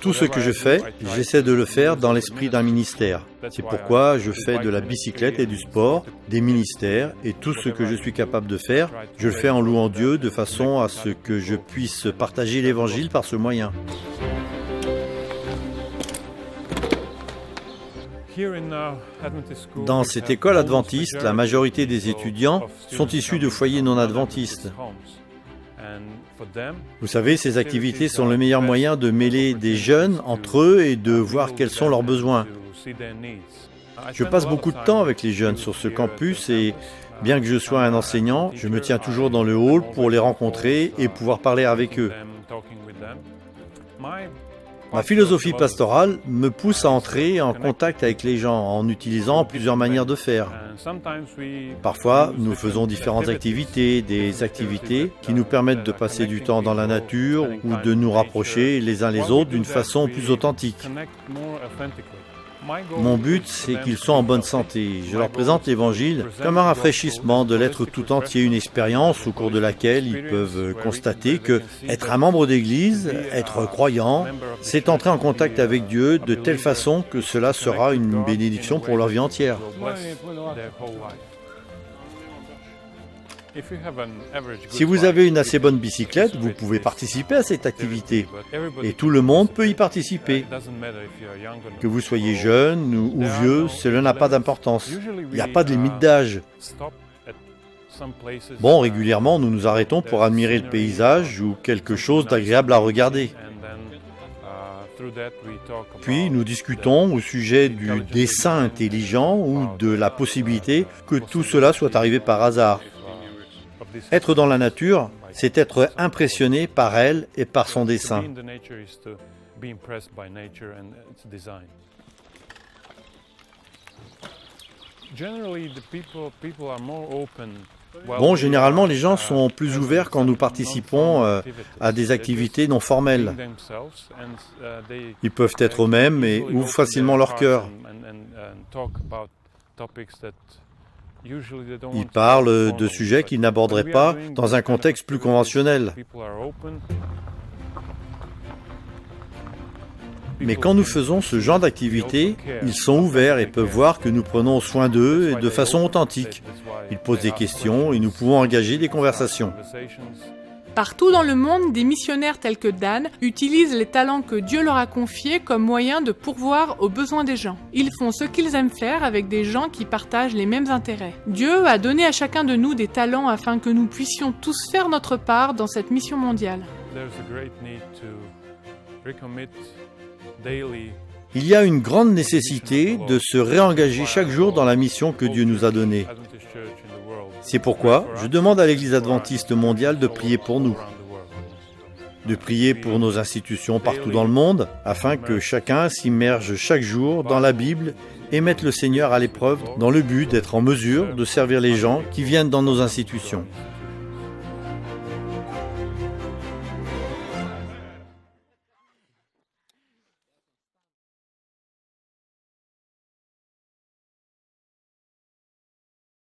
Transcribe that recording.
Tout ce que je fais, j'essaie de le faire dans l'esprit d'un ministère. C'est pourquoi je fais de la bicyclette et du sport, des ministères, et tout ce que je suis capable de faire, je le fais en louant Dieu de façon à ce que je puisse partager l'Évangile par ce moyen. Dans cette école adventiste, la majorité des étudiants sont issus de foyers non adventistes. Vous savez, ces activités sont le meilleur moyen de mêler des jeunes entre eux et de voir quels sont leurs besoins. Je passe beaucoup de temps avec les jeunes sur ce campus et bien que je sois un enseignant, je me tiens toujours dans le hall pour les rencontrer et pouvoir parler avec eux. Ma philosophie pastorale me pousse à entrer en contact avec les gens en utilisant plusieurs manières de faire. Parfois, nous faisons différentes activités, des activités qui nous permettent de passer du temps dans la nature ou de nous rapprocher les uns les autres d'une façon plus authentique. Mon but, c'est qu'ils soient en bonne santé. Je leur présente l'Évangile comme un rafraîchissement de l'être tout entier, une expérience au cours de laquelle ils peuvent constater que être un membre d'Église, être croyant, c'est entrer en contact avec Dieu de telle façon que cela sera une bénédiction pour leur vie entière. Si vous avez une assez bonne bicyclette, vous pouvez participer à cette activité. Et tout le monde peut y participer. Que vous soyez jeune ou vieux, cela n'a pas d'importance. Il n'y a pas de limite d'âge. Bon, régulièrement, nous nous arrêtons pour admirer le paysage ou quelque chose d'agréable à regarder. Puis, nous discutons au sujet du dessin intelligent ou de la possibilité que tout cela soit arrivé par hasard. Être dans la nature, c'est être impressionné par elle et par son dessin. Bon, généralement, les gens sont plus ouverts quand nous participons à des activités non formelles. Ils peuvent être eux-mêmes et ouvrent facilement leur cœur. Ils parlent de sujets qu'ils n'aborderaient pas dans un contexte plus conventionnel. Mais quand nous faisons ce genre d'activité, ils sont ouverts et peuvent voir que nous prenons soin d'eux et de façon authentique. Ils posent des questions et nous pouvons engager des conversations. Partout dans le monde, des missionnaires tels que Dan utilisent les talents que Dieu leur a confiés comme moyen de pourvoir aux besoins des gens. Ils font ce qu'ils aiment faire avec des gens qui partagent les mêmes intérêts. Dieu a donné à chacun de nous des talents afin que nous puissions tous faire notre part dans cette mission mondiale. Il y a une grande nécessité de se réengager chaque jour dans la mission que Dieu nous a donnée. C'est pourquoi je demande à l'Église adventiste mondiale de prier pour nous, de prier pour nos institutions partout dans le monde, afin que chacun s'immerge chaque jour dans la Bible et mette le Seigneur à l'épreuve dans le but d'être en mesure de servir les gens qui viennent dans nos institutions.